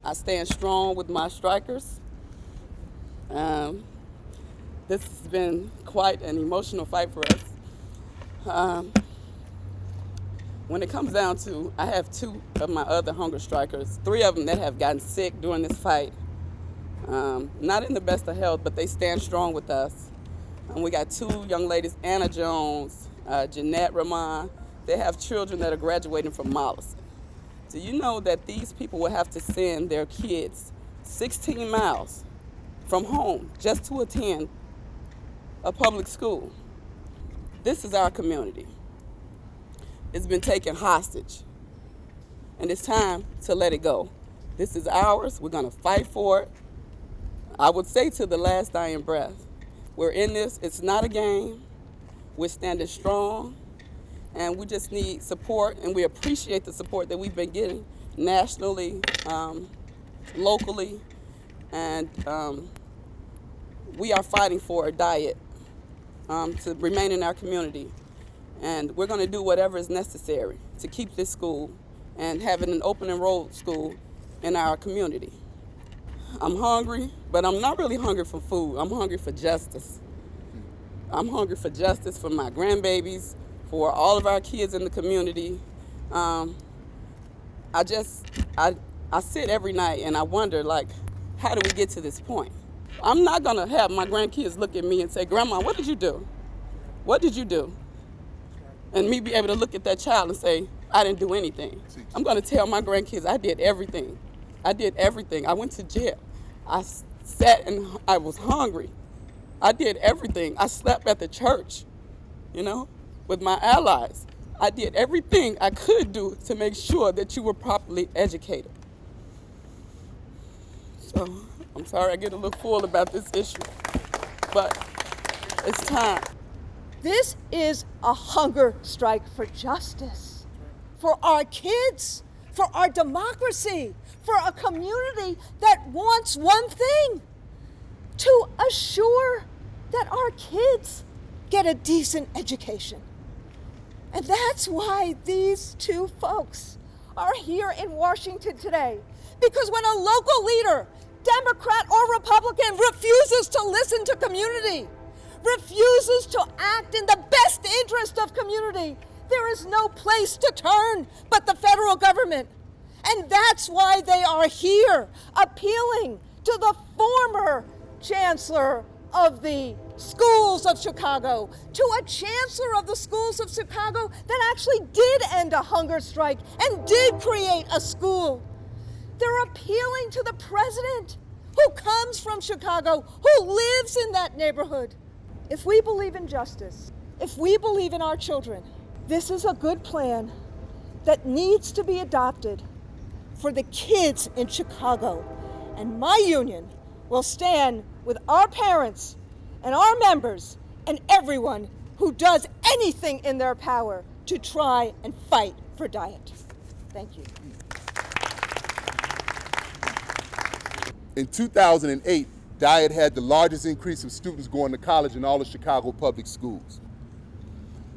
I stand strong with my strikers. This has been quite an emotional fight for us. When it comes down to, I have 2 of my other hunger strikers, 3 of them that have gotten sick during this fight. Not in the best of health, but they stand strong with us. We got 2 young ladies, Anna Jones, Jeanette Ramon. They have children that are graduating from Mollison. Do you know that these people will have to send their kids 16 miles from home just to attend a public school? This is our community. It's been taken hostage, and it's time to let it go. This is ours. We're going to fight for it. I would say to the last dying breath, we're in this. It's not a game. We're standing strong, and we just need support, and we appreciate the support that we've been getting nationally, locally, and we are fighting for a Dyett to remain in our community. And we're going to do whatever is necessary to keep this school and having an open enrolled school in our community. I'm hungry, but I'm not really hungry for food. I'm hungry for justice. I'm hungry for justice for my grandbabies, for all of our kids in the community. I sit every night and I wonder, like, how do we get to this point? I'm not gonna have my grandkids look at me and say, Grandma, what did you do? What did you do? And me be able to look at that child and say, I didn't do anything. I'm gonna tell my grandkids I did everything. I did everything. I went to jail. I sat and I was hungry. I did everything. I slept at the church, with my allies. I did everything I could do to make sure that you were properly educated. So I'm sorry I get a little full about this issue, but it's time. This is a hunger strike for justice, for our kids, for our democracy, for a community that wants one thing, to assure that our kids get a decent education. And that's why these 2 folks are here in Washington today. Because when a local leader, Democrat or Republican, refuses to listen to community, refuses to act in the best interest of community, there is no place to turn but the federal government. And that's why they are here, appealing to the former chancellor of the schools of Chicago, to a chancellor of the schools of Chicago that actually did end a hunger strike and did create a school. They're appealing to the president who comes from Chicago, who lives in that neighborhood. If we believe in justice, if we believe in our children, this is a good plan that needs to be adopted for the kids in Chicago. And my union will stand with our parents and our members and everyone who does anything in their power to try and fight for Dyett. Thank you. In 2008, Dyett had the largest increase of students going to college in all of Chicago public schools.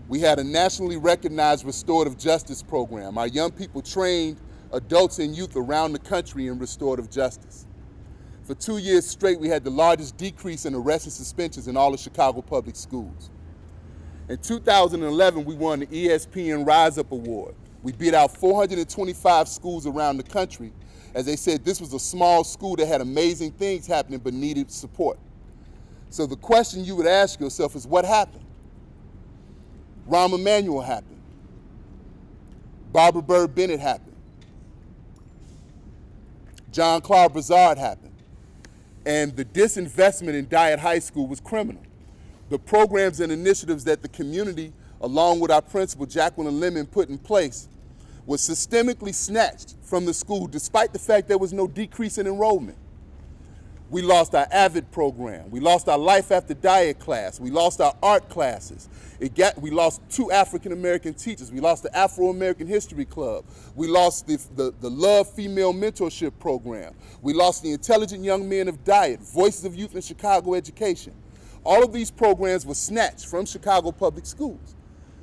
We had a nationally recognized restorative justice program. Our young people trained adults and youth around the country in restorative justice. For 2 years straight, we had the largest decrease in arrests and suspensions in all of Chicago public schools. In 2011, we won the ESPN Rise Up Award. We beat out 425 schools around the country, as they said this was a small school that had amazing things happening but needed support. So the question you would ask yourself is, what happened? Rahm Emanuel happened. Barbara Byrd Bennett happened. John Claude Brazard happened. And the disinvestment in Dyett High School was criminal. The programs and initiatives that the community, along with our principal, Jacqueline Lemon, put in place was systemically snatched from the school despite the fact there was no decrease in enrollment. We lost our AVID program. We lost our Life After Dyett class. We lost our art classes. We lost 2 African-American teachers. We lost the Afro-American History Club. We lost the Love Female Mentorship Program. We lost the Intelligent Young Men of Dyett, Voices of Youth in Chicago Education. All of these programs were snatched from Chicago public schools,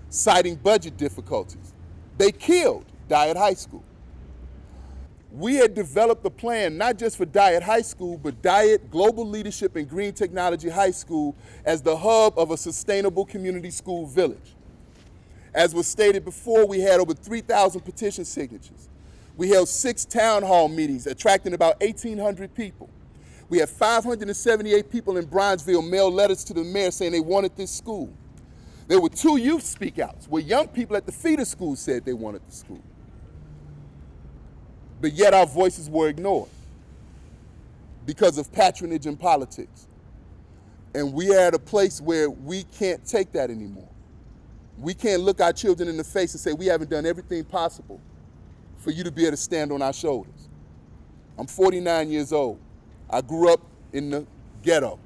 citing budget difficulties. They killed Dyett High School. we had developed a plan not just for Dyett High School, but Dyett Global Leadership and Green Technology High School as the hub of a sustainable community school village. As was stated before, we had over 3,000 petition signatures. We held 6 town hall meetings, attracting about 1,800 people. We had 578 people in Bronzeville mail letters to the mayor saying they wanted this school. There were 2 youth speak outs where young people at the feeder school said they wanted the school. But yet our voices were ignored because of patronage in politics. And we are at a place where we can't take that anymore. We can't look our children in the face and say we haven't done everything possible for you to be able to stand on our shoulders. I'm 49 years old. I grew up in the ghetto,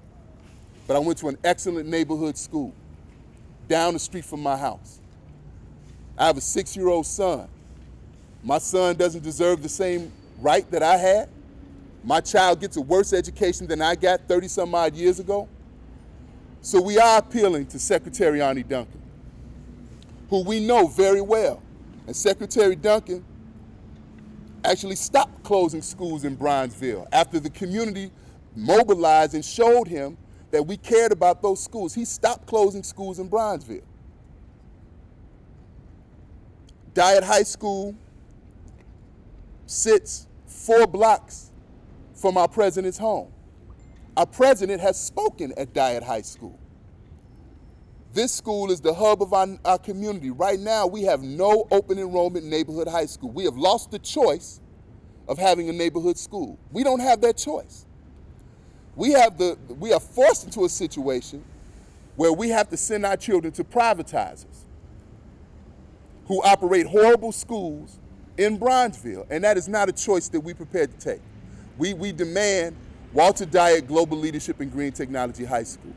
but I went to an excellent neighborhood school down the street from my house. I have a 6-year-old son. My son doesn't deserve the same right that I had. My child gets a worse education than I got 30-some odd years ago. So we are appealing to Secretary Duncan, who we know very well. And Secretary Duncan actually stopped closing schools in Bronzeville after the community mobilized and showed him that we cared about those schools. He stopped closing schools in Bronzeville. Dyett High School sits 4 blocks from our president's home. Our president has spoken at Dyett High School. This school is the hub of our community. Right now, we have no open enrollment neighborhood high school. We have lost the choice of having a neighborhood school. We don't have that choice. We are forced into a situation where we have to send our children to privatizers who operate horrible schools in Bronzeville, and that is not a choice that we're prepared to take. We demand Walter Dyett Global Leadership and Green Technology High School.